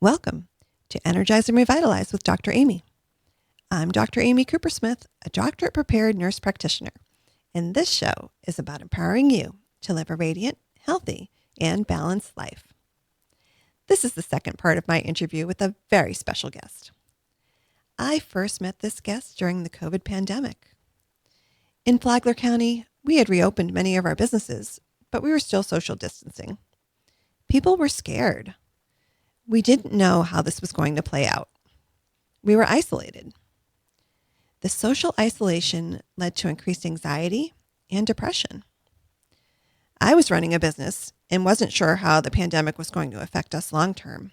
Welcome to Energize and Revitalize with Dr. Amy. I'm Dr. Amy Coopersmith, a doctorate-prepared nurse practitioner, and this show is about empowering you to live a radiant, healthy, and balanced life. This is the second part of my interview with a very special guest. I first met this guest during the COVID pandemic. In Flagler County, we had reopened many of our businesses, but we were still social distancing. People were scared. We didn't know how this was going to play out. We were isolated. The social isolation led to increased anxiety and depression. I was running a business and wasn't sure how the pandemic was going to affect us long term.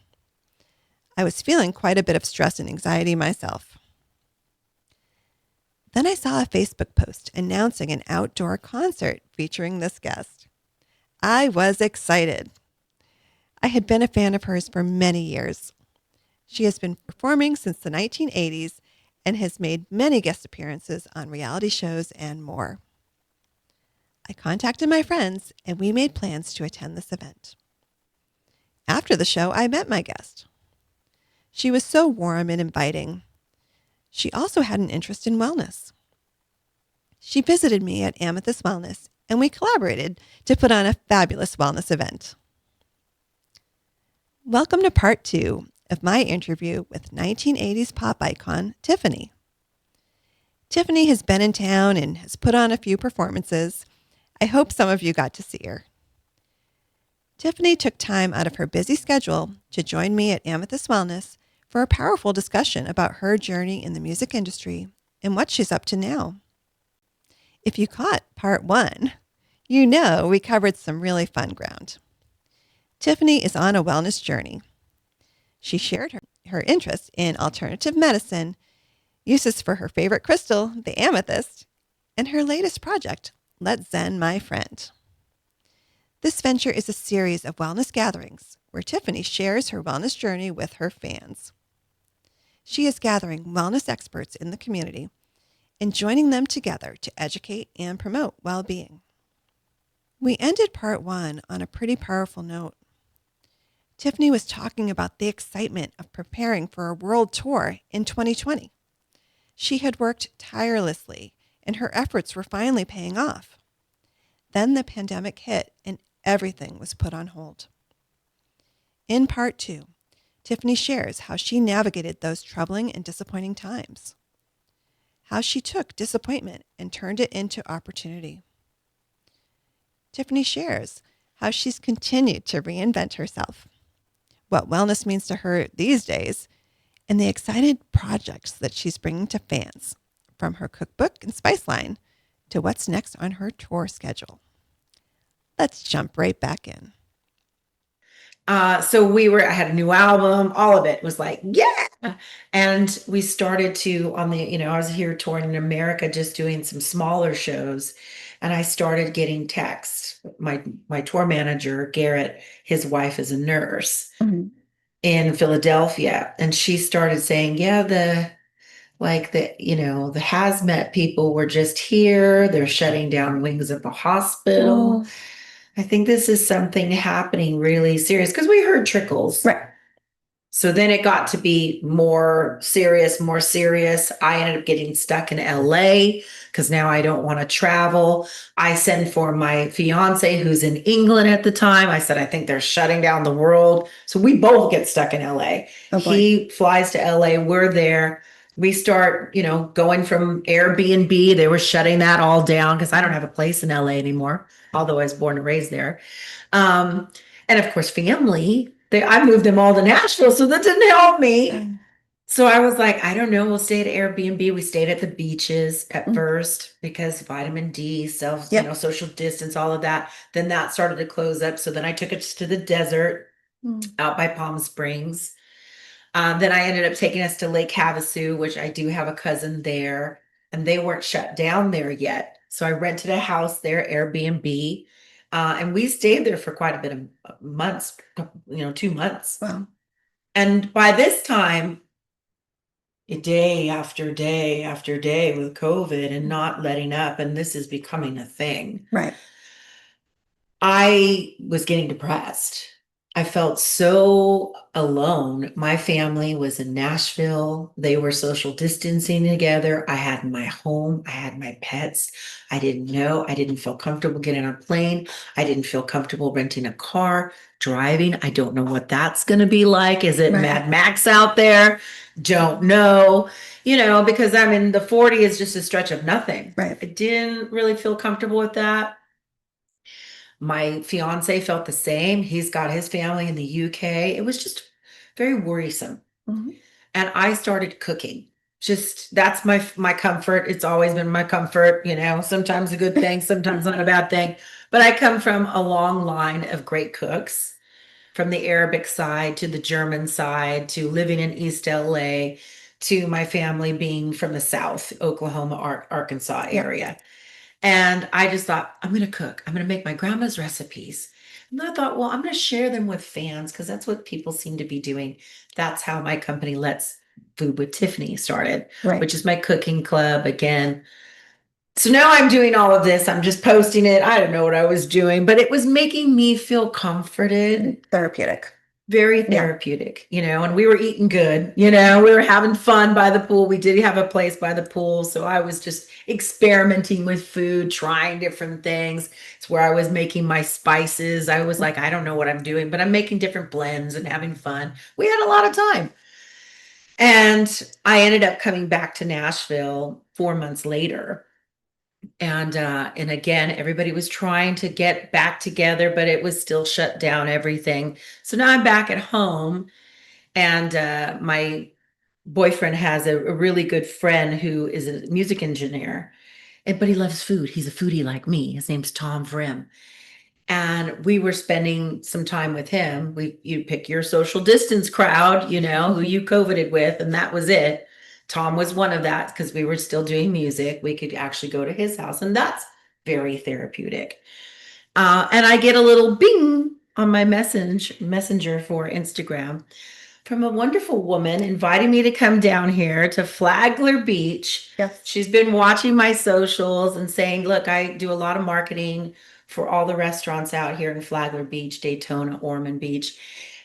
I was feeling quite a bit of stress and anxiety myself. Then I saw a Facebook post announcing an outdoor concert featuring this guest. I was excited. I had been a fan of hers for many years. She has been performing since the 1980s and has made many guest appearances on reality shows and more. I contacted my friends and we made plans to attend this event. After the show, I met my guest. She was so warm and inviting. She also had an interest in wellness. She visited me at Amethyst Wellness and we collaborated to put on a fabulous wellness event. Welcome to part 2 of my interview with 1980s pop icon Tiffany. Tiffany has been in town and has put on a few performances. I hope some of you got to see her. Tiffany took time out of her busy schedule to join me at Amethyst Wellness for a powerful discussion about her journey in the music industry and what she's up to now. If you caught part 1, you know we covered some really fun ground. Tiffany is on a wellness journey. She shared her interest in alternative medicine, uses for her favorite crystal, the amethyst, and her latest project, Let Zen My Friend. This venture is a series of wellness gatherings where Tiffany shares her wellness journey with her fans. She is gathering wellness experts in the community and joining them together to educate and promote well-being. We ended part 1 on a pretty powerful note. Tiffany was talking about the excitement of preparing for a world tour in 2020. She had worked tirelessly, and her efforts were finally paying off. Then the pandemic hit, and everything was put on hold. In part 2, Tiffany shares how she navigated those troubling and disappointing times, how she took disappointment and turned it into opportunity. Tiffany shares how she's continued to reinvent herself, what wellness means to her these days, and the excited projects that she's bringing to fans, from her cookbook and spice line to what's next on her tour schedule. Let's jump right back in. I had a new album, all of it was like, yeah. And we started to, I was here touring in America, just doing some smaller shows. And I started getting texts. My tour manager, Garrett, his wife is a nurse in Philadelphia. And she started saying, yeah, the hazmat people were just here. They're shutting down wings of the hospital. Oh. I think this is something happening really serious because we heard trickles. Right. So then it got to be more serious. I ended up getting stuck in LA because now I don't want to travel. I sent for my fiance who's in England at the time. I said, I think they're shutting down the world. So we both get stuck in LA. Oh, he flies to LA. We're there. We start, going from Airbnb. They were shutting that all down because I don't have a place in LA anymore, although I was born and raised there. And of course, family. I moved them all to Nashville, so that didn't help me. So I was like, I don't know, we'll stay at Airbnb. We stayed at the beaches at first because vitamin D, social distance, all of that. Then that started to close up. So then I took it to the desert out by Palm Springs. Then I ended up taking us to Lake Havasu, which I do have a cousin there, and they weren't shut down there yet. So I rented a house there, Airbnb. And we stayed there for quite a bit of months, 2 months. Wow. And by this time, day after day after day with COVID and not letting up, and this is becoming a thing. Right. I was getting depressed. I felt so alone. My family was in Nashville. They were social distancing together. I had my home. I had my pets. I didn't know. I didn't feel comfortable getting on a plane. I didn't feel comfortable renting a car, driving. I don't know what that's going to be like. Is it Right. Mad Max out there? Don't know. Because I'm in the 40 is just a stretch of nothing. Right. I didn't really feel comfortable with that. My fiance felt the same. He's got his family in the UK. It was just very worrisome. Mm-hmm. And I started cooking. Just that's my comfort. It's always been my comfort, sometimes a good thing, sometimes not a bad thing. But I come from a long line of great cooks, from the Arabic side to the German side to living in East LA to my family being from the South, Oklahoma, Arkansas area. And I just thought, I'm going to cook. I'm going to make my grandma's recipes. And I thought, well, I'm going to share them with fans because that's what people seem to be doing. That's how my company Let's Food with Tiffany started, Right. which is my cooking club again. So now I'm doing all of this. I'm just posting it. I don't know what I was doing, but it was making me feel comforted. Therapeutic. Very therapeutic, and we were eating good, we were having fun by the pool. We did have a place by the pool. So I was just experimenting with food, trying different things. It's where I was making my spices. I was like, I don't know what I'm doing, but I'm making different blends and having fun. We had a lot of time. And I ended up coming back to Nashville 4 months later. And again, everybody was trying to get back together, but it was still shut down, everything. So now I'm back at home, and my boyfriend has a really good friend who is a music engineer, but he loves food. He's a foodie like me. His name's Tom Vrim. And we were spending some time with him. You pick your social distance crowd, who you COVIDed with, and that was it. Tom was one of that because we were still doing music. We could actually go to his house, and that's very therapeutic. And I get a little bing on my messenger for Instagram from a wonderful woman inviting me to come down here to Flagler Beach. Yes. She's been watching my socials and saying, look, I do a lot of marketing for all the restaurants out here in Flagler Beach, Daytona, Ormond Beach.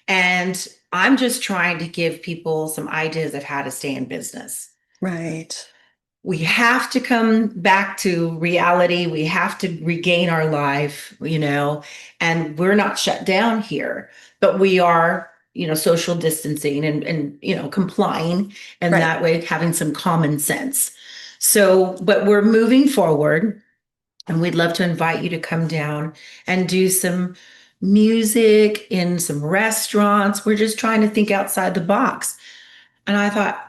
And I'm just trying to give people some ideas of how to stay in business. Right. We have to come back to reality. We have to regain our life, and we're not shut down here, but we are, social distancing and complying, and Right. that way having some common sense. So, but we're moving forward, and we'd love to invite you to come down and do some music in some restaurants. We're just trying to think outside the box. And I thought,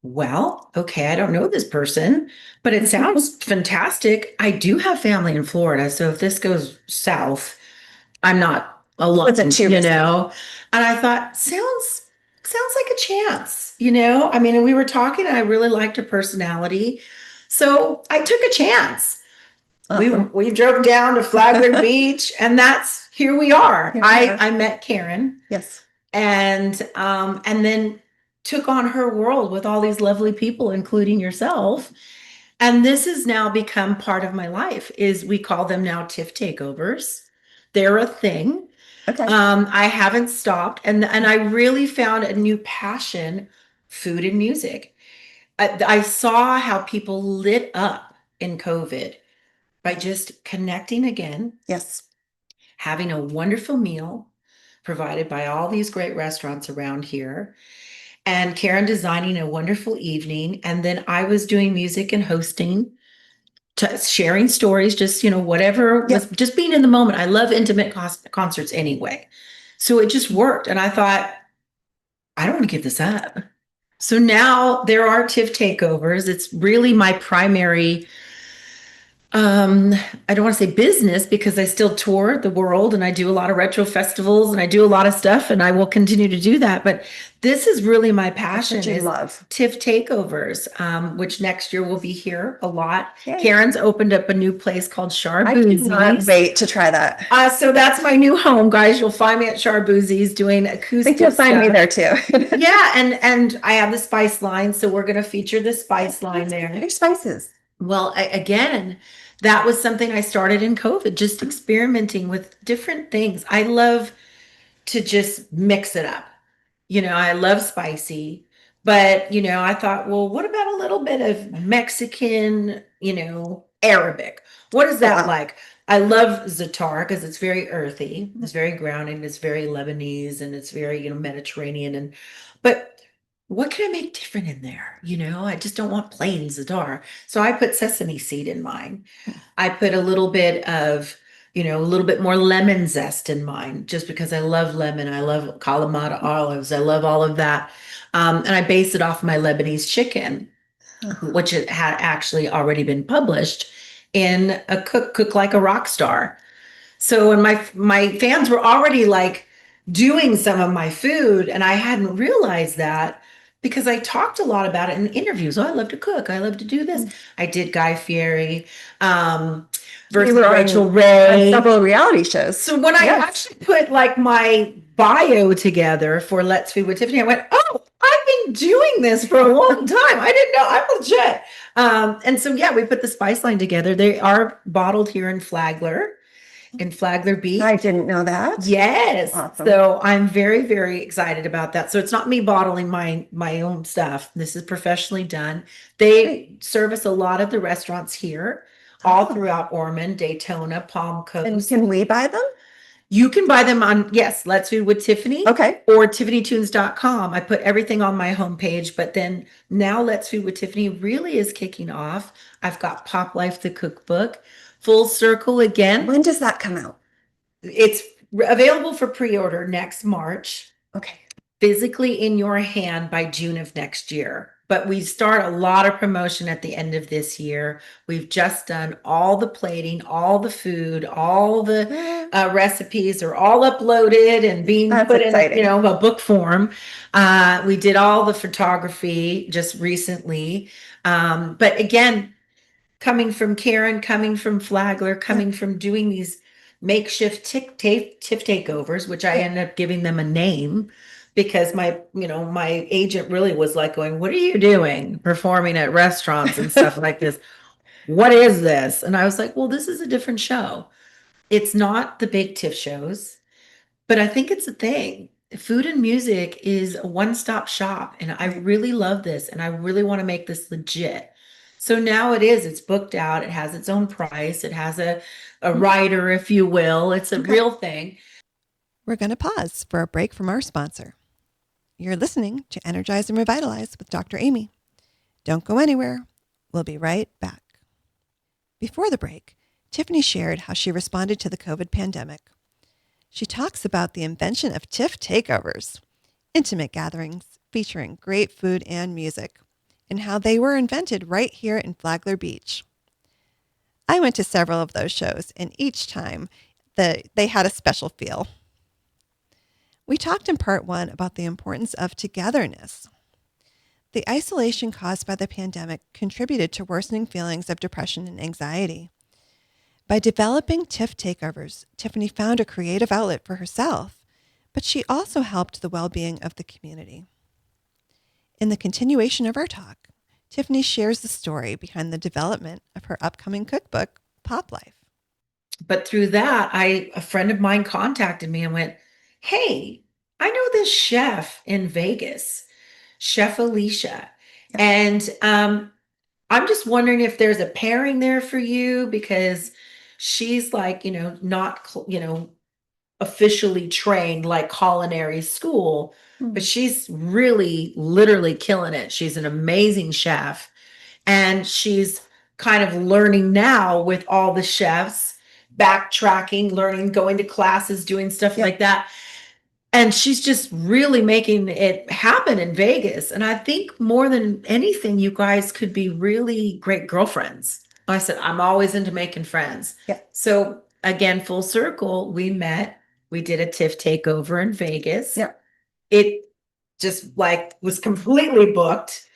well, okay, I don't know this person, but it sounds fantastic. I do have family in Florida, so if this goes south, I'm not alone, Wasn't too risky. And I thought, sounds like a chance, I mean, we were talking, and I really liked her personality, so I took a chance. Awesome. We drove down to Flagler Beach, and here we are. Here we are. I met Karen. Yes. And then took on her world with all these lovely people, including yourself. And this has now become part of my life. We call them now Tiff Takeovers. They're a thing. Okay. I haven't stopped, and I really found a new passion, food and music. I saw how people lit up in COVID by just connecting again. Yes. Having a wonderful meal provided by all these great restaurants around here, and Karen designing a wonderful evening. And then I was doing music and hosting, sharing stories, just, whatever, was just being in the moment. I love intimate concerts anyway. So it just worked. And I thought, I don't want to give this up. So now there are Tiff Takeovers. It's really my primary, I don't want to say business, because I still tour the world and I do a lot of retro festivals and I do a lot of stuff, and I will continue to do that. But this is really my passion. That's what you love. Tiff Takeovers, which next year will be here a lot. Yay. Karen's opened up a new place called Charboozies. I cannot wait to try that. So that's my new home, guys. You'll find me at Charboozies doing acoustic. I think you'll find me there too. Yeah, and I have the spice line, so we're going to feature the spice line there. Your spices. Well, again, that was something I started in COVID, just experimenting with different things. I love to just mix it up. I love spicy, but I thought, well, what about a little bit of Mexican, Arabic? What is Oh, that wow. like? I love za'atar because it's very earthy, it's very grounding, it's very Lebanese, and it's very, Mediterranean. But what can I make different in there? I just don't want plain za'atar. So I put sesame seed in mine. I put a little bit of, a little bit more lemon zest in mine, just because I love lemon. I love Kalamata olives. I love all of that. And I base it off my Lebanese chicken, which it had actually already been published in a cook like a rock star. So when my fans were already like doing some of my food, and I hadn't realized that because I talked a lot about it in interviews. Oh, I love to cook. I love to do this. I did Guy Fieri versus You were Rachel on Ray. several reality shows. So when I actually put like my bio together for Let's Feed with Tiffany, I went, oh, I've been doing this for a long time. I didn't know. I'm legit. And so, yeah, we put the spice line together. They are bottled here in Flagler Beach. I didn't know that. Yes. Awesome. So I'm very, very excited about that. So it's not me bottling my own stuff. This is professionally done. They service a lot of the restaurants here, all throughout Ormond, Daytona, Palm Coast. And can we buy them? You can buy them on, yes, Let's Food with Tiffany. Okay. Or tiffanytunes.com. I put everything on my homepage, but then now Let's Food with Tiffany really is kicking off. I've got Pop Life, the cookbook, Full Circle again. When does that come out? It's available for pre-order next March. Okay. Physically in your hand by June of next year. But we start a lot of promotion at the end of this year. We've just done all the plating, all the food, all the recipes are all uploaded and being put exciting. in, a book form. We did all the photography just recently. But again, coming from Karen, coming from Flagler, coming from doing these makeshift Tiff Takeovers, which I ended up giving them a name because my agent really was like going, what are you doing performing at restaurants and stuff like this? What is this? And I was like, well, this is a different show. It's not the big Tiff shows, but I think it's a thing. Food and music is a one-stop shop. And I really love this. And I really want to make this legit. So now it's booked out. It has its own price. It has a writer, if you will. It's a real thing. We're going to pause for a break from our sponsor. You're listening to Energize and Revitalize with Dr. Amy. Don't go anywhere. We'll be right back. Before the break, Tiffany shared how she responded to the COVID pandemic. She talks about the invention of Tiff Takeovers, intimate gatherings featuring great food and music, and how they were invented right here in Flagler Beach. I went to several of those shows, and each time they had a special feel. We talked in part one about the importance of togetherness. The isolation caused by the pandemic contributed to worsening feelings of depression and anxiety. By developing Tiff Takeovers, Tiffany found a creative outlet for herself, but she also helped the well-being of the community. In the continuation of our talk, Tiffany shares the story behind the development of her upcoming cookbook, Pop Life. But through that, a friend of mine contacted me and went, hey, I know this chef in Vegas, Chef Alicia. And I'm just wondering if there's a pairing there for you because she's like, not, officially trained like culinary school, but she's really literally killing it. She's an amazing chef. And she's kind of learning now with all the chefs, backtracking, learning, going to classes, doing stuff like that. And she's just really making it happen in Vegas. And I think more than anything, you guys could be really great girlfriends. I said, I'm always into making friends. Yeah. So again, full circle, we met. We did a Tiff takeover in Vegas. Yeah. It just was completely booked.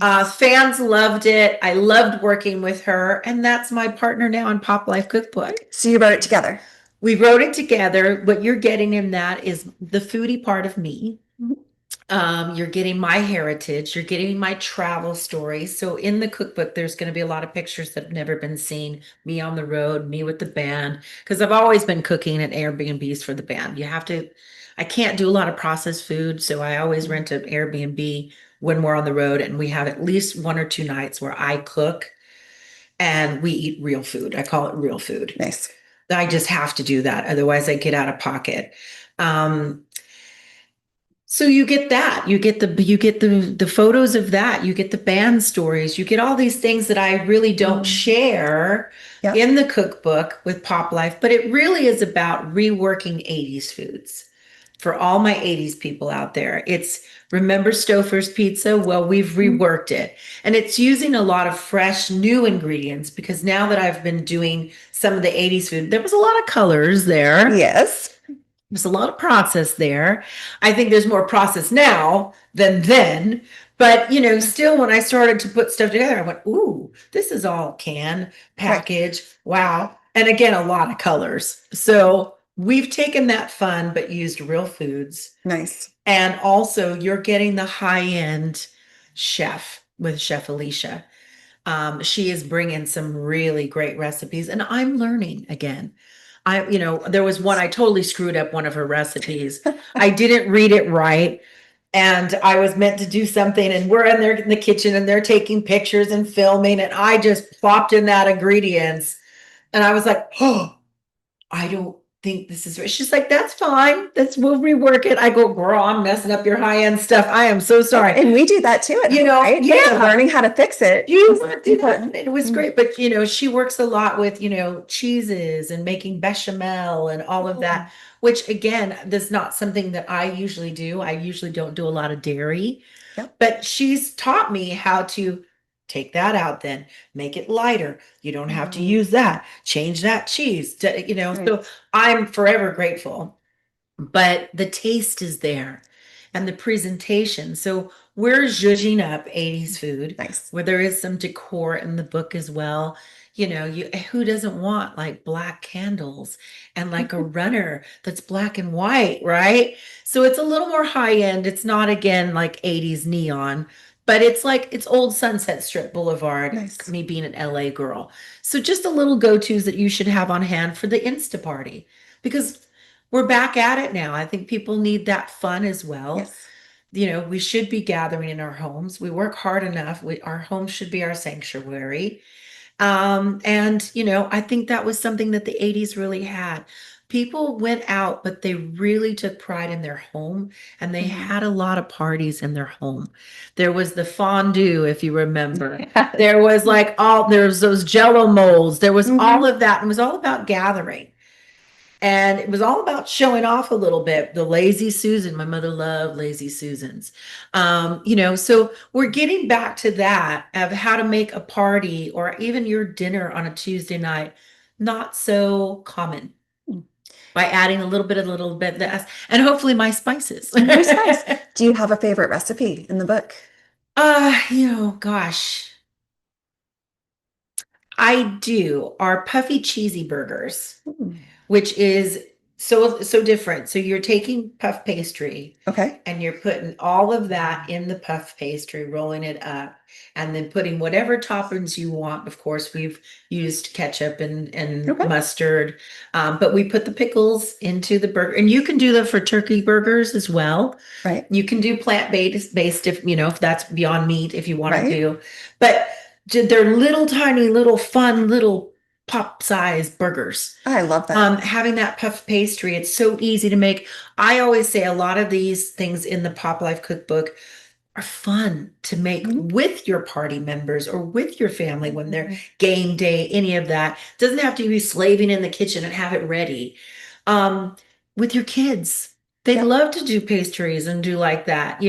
Fans loved it. I loved working with her. And that's my partner now in Pop Life Cookbook. So you wrote it together. We wrote it together. What you're getting in that is the foodie part of me. You're getting my heritage. You're getting my travel stories. So in the cookbook, there's going to be a lot of pictures that have never been seen. Me on the road, me with the band. Because I've always been cooking at Airbnbs for the band. I can't do a lot of processed food, so I always rent an Airbnb when we're on the road, and we have at least 1 or 2 nights where I cook and we eat real food. I call it real food. Nice. I just have to do that. Otherwise I get out of pocket. So you get that, you get the photos of that, you get the band stories, you get all these things that I really don't share Yep. in the cookbook with Pop Life, but it really is about reworking 80s foods. For all my 80s people out there, it's remember Stouffer's pizza? Well, we've reworked it. And it's using a lot of fresh new ingredients because now that I've been doing some of the 80s food, there was a lot of colors there. Yes. There's a lot of process there. I think there's more process now than then. But, still when I started to put stuff together, I went, ooh, this is all can, package. Wow. And again, a lot of colors. So we've taken that fun, but used real foods. Nice. And also you're getting the high-end chef with Chef Alicia. She is bringing some really great recipes and I'm learning again. There was one, I totally screwed up one of her recipes. I didn't read it right. And I was meant to do something and we're in there in the kitchen and they're taking pictures and filming. And I just plopped in that ingredients. And I was like, oh, I don't think this is right. She's like, that's fine. We'll rework it. I go, girl, I'm messing up your high-end stuff. I am so sorry. And we do that too. Right? Yeah. So learning how to fix it. You do that. It was great. But, she works a lot with, cheeses and making bechamel and all of that, which again, that's not something that I usually do. I usually don't do a lot of dairy, but she's taught me how to take that out, then make it lighter. You don't have to use that. Change that cheese, so I'm forever grateful, but the taste is there and the presentation. So we're zhuzhing up 80s food, Nice. where there is some decor in the book as well. Who doesn't want like black candles and like a runner that's black and white, right? So it's a little more high end. It's not again like 80s neon, but it's old Sunset Strip Boulevard. Nice. Me being an LA girl. So just a little go-tos that you should have on hand for the Insta party, because we're back at it now. I think people need that fun as well. Yes. We should be gathering in our homes. We work hard enough. Our home should be our sanctuary. I think that was something that the 80s really had. People went out, but they really took pride in their home and they had a lot of parties in their home. There was the fondue, if you remember. There was there's those Jello molds. There was all of that. It was all about gathering. And it was all about showing off a little bit. The Lazy Susan, my mother loved Lazy Susans. So we're getting back to that of how to make a party or even your dinner on a Tuesday night not so common by adding a little bit less, and hopefully my spices. Nice. Do you have a favorite recipe in the book? Gosh. I do. Our puffy cheesy burgers. Which is so different. So you're taking puff pastry, Okay. and you're putting all of that in the puff pastry, rolling it up, and then putting whatever toppings you want. Of course, we've used ketchup and mustard, but we put the pickles into the burger, and you can do that for turkey burgers as well. Right. You can do plant-based if that's beyond meat, if you want to do, but they're little tiny, little fun, little pop-size burgers. I love that. Having that puff pastry, it's so easy to make. I always say a lot of these things in the Pop Life cookbook are fun to make with your party members or with your family when they're game day, any of that. It doesn't have to be slaving in the kitchen and have it ready. With your kids, they love to do pastries and do like that,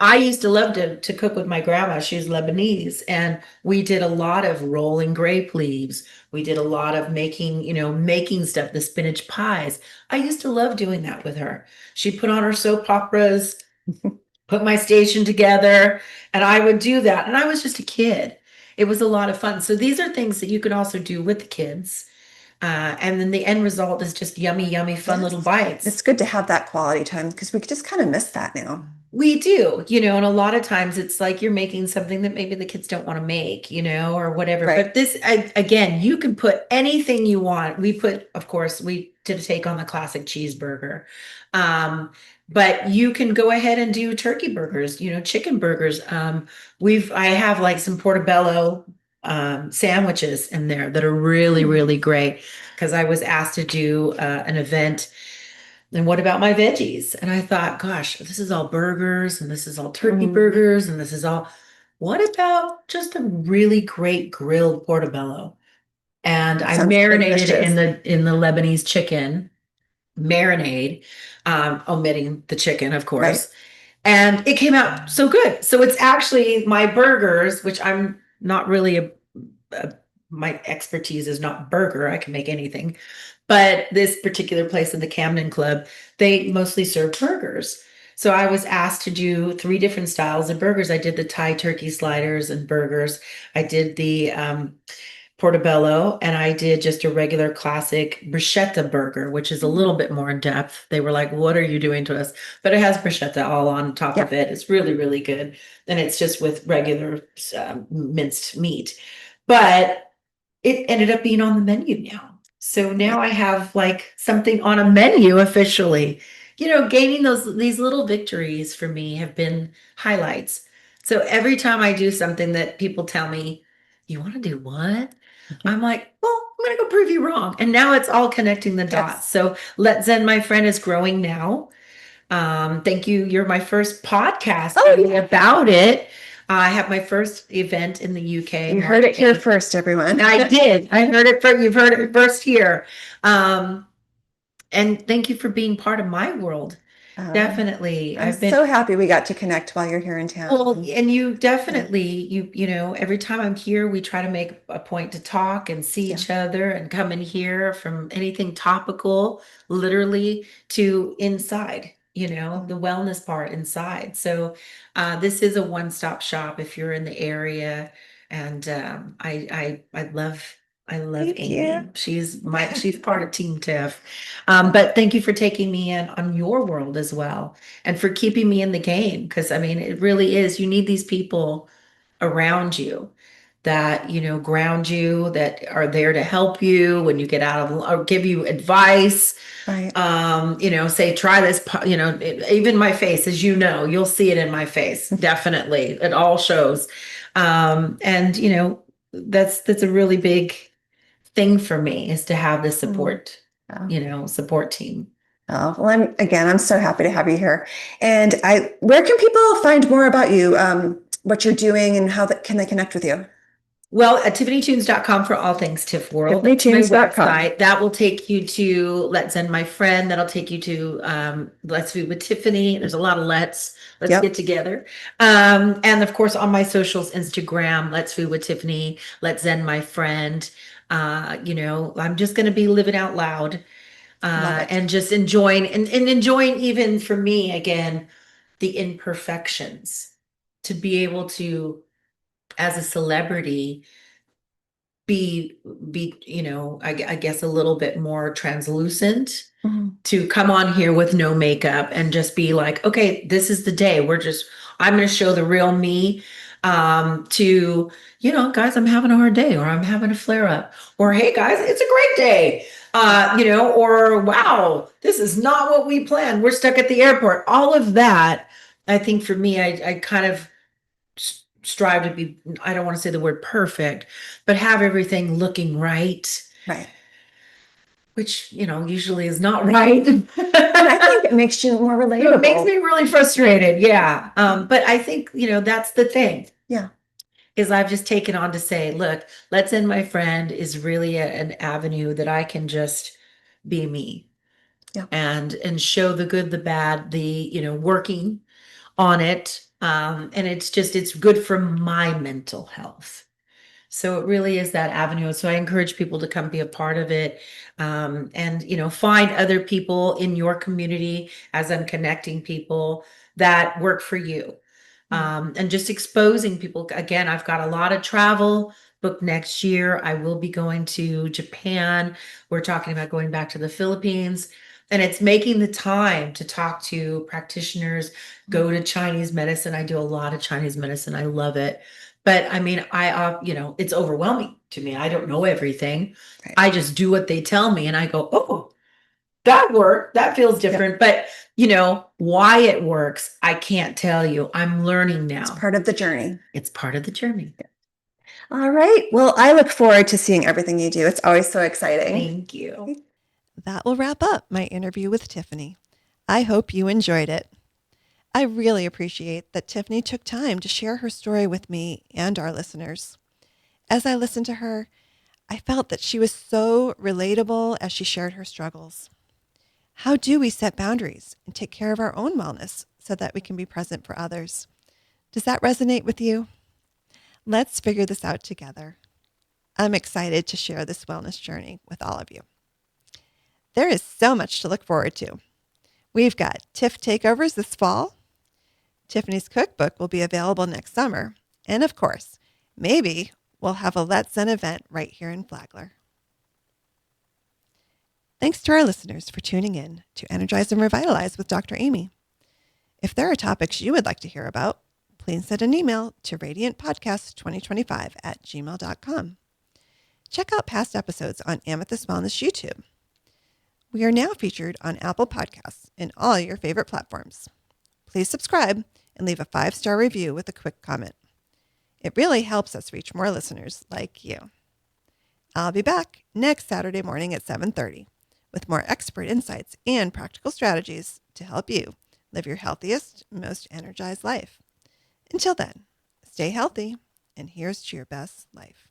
I used to love to cook with my grandma. She's Lebanese, and we did a lot of rolling grape leaves. We did a lot of making stuff, the spinach pies. I used to love doing that with her. She'd put on her soap operas, put my station together, and I would do that. And I was just a kid. It was a lot of fun. So these are things that you can also do with the kids. And then the end result is just yummy, yummy, fun little bites. It's good to have that quality time because we just kind of miss that now. We do, and a lot of times it's like you're making something that maybe the kids don't want to make, or whatever. Right. But this, again, you can put anything you want. Of course, we did a take on the classic cheeseburger. But you can go ahead and do turkey burgers, chicken burgers. I have like some portobello sandwiches in there that are really, really great because I was asked to do an event. And what about my veggies? And I thought, gosh, this is all burgers and this is all turkey burgers and this is all, what about just a really great grilled portobello? And I Sounds marinated it delicious. in the Lebanese chicken marinade, omitting the chicken, of course. Right. And it came out so good. So it's actually my burgers, which I'm not really my expertise is not burger. I can make anything. But this particular place in the Camden Club, they mostly serve burgers. So I was asked to do 3 different styles of burgers. I did the Thai turkey sliders and burgers. I did the portobello, and I did just a regular classic bruschetta burger, which is a little bit more in depth. They were like, "What are you doing to us?" But it has bruschetta all on top of it. It's really, really good. And it's just with regular minced meat. But it ended up being on the menu now. So now I have like something on a menu officially. Gaining these little victories for me have been highlights. So every time I do something that people tell me, "You want to do what?" I'm like, "Well, I'm going to go prove you wrong." And now it's all connecting the dots. Yes. So Let Zen, my friend, is growing now. Thank you. You're my first podcast about it. I have my first event in the UK. You heard it here first, everyone. I did. I heard it first. You've heard it first here. And thank you for being part of my world. Definitely. I'm so happy we got to connect while you're here in town. Well, and you definitely, every time I'm here, we try to make a point to talk and see each other and come and hear from anything topical, literally, to inside, the wellness part inside. So this is a one-stop shop if you're in the area. And I love Thank Amy. you. She's part of Team Tiff. But thank you for taking me in on your world as well and for keeping me in the game. Because I mean, it really is, you need these people around you that, ground you, that are there to help you when you get out of, or give you advice. Right. Say, try this, even my face, as you'll see it in my face. Definitely. It all shows. And that's a really big thing for me, is to have this support, support team. Oh, well, I'm so happy to have you here. And where can people find more about you, what you're doing, and can they connect with you? Well, at tiffanytunes.com for all things Tiff World. tiffanytunes.com. That will take you to Let's Zen, my friend. That'll take you to Let's Food with Tiffany. There's a lot of let's get together. And of course, on my socials, Instagram, Let's Food with Tiffany, Let's Zen, my friend. I'm just going to be living out loud and just enjoying and enjoying, even for me, again, the imperfections, to be able to, as a celebrity, be I guess a little bit more translucent, to come on here with no makeup and just be like, okay, this is the day. I'm going to show the real me, to, guys, I'm having a hard day, or I'm having a flare up, or, hey guys, it's a great day. Or, wow, this is not what we planned. We're stuck at the airport. All of that, I think for me, I kind of strive to be, I don't want to say the word perfect, but have everything looking right. Right. Which, usually is not right. And I think it makes you more relatable. It makes me really frustrated. Yeah. But I think, that's the thing. Yeah. Is I've just taken on to say, look, Let's End, my friend, is really an avenue that I can just be me. Yeah. And show the good, the bad, the, working on it. And it's good for my mental health. So it really is that avenue. So I encourage people to come be a part of it. And, find other people in your community, as I'm connecting people that work for you. And just exposing people. Again, I've got a lot of travel booked next year. I will be going to Japan. We're talking about going back to the Philippines. And it's making the time to talk to practitioners, go to Chinese medicine. I do a lot of Chinese medicine. I love it. But I mean, it's overwhelming to me. I don't know everything. Right. I just do what they tell me and I go, oh, that worked. That feels different. But why it works, I can't tell you. I'm learning now. It's part of the journey. It's part of the journey. All right. Well, I look forward to seeing everything you do. It's always so exciting. Thank you. That will wrap up my interview with Tiffany. I hope you enjoyed it. I really appreciate that Tiffany took time to share her story with me and our listeners. As I listened to her, I felt that she was so relatable as she shared her struggles. How do we set boundaries and take care of our own wellness so that we can be present for others? Does that resonate with you? Let's figure this out together. I'm excited to share this wellness journey with all of you. There is so much to look forward to. We've got Tiff Takeovers this fall. Tiffany's cookbook will be available next summer. And of course, maybe we'll have a Let's Zen event right here in Flagler. Thanks to our listeners for tuning in to Energize and Revitalize with Dr. Amy. If there are topics you would like to hear about, please send an email to radiantpodcast2025@gmail.com. Check out past episodes on Amethyst Wellness YouTube. We are now featured on Apple Podcasts and all your favorite platforms. Please subscribe and leave a 5-star review with a quick comment. It really helps us reach more listeners like you. I'll be back next Saturday morning at 7:30 with more expert insights and practical strategies to help you live your healthiest, most energized life. Until then, stay healthy, and here's to your best life.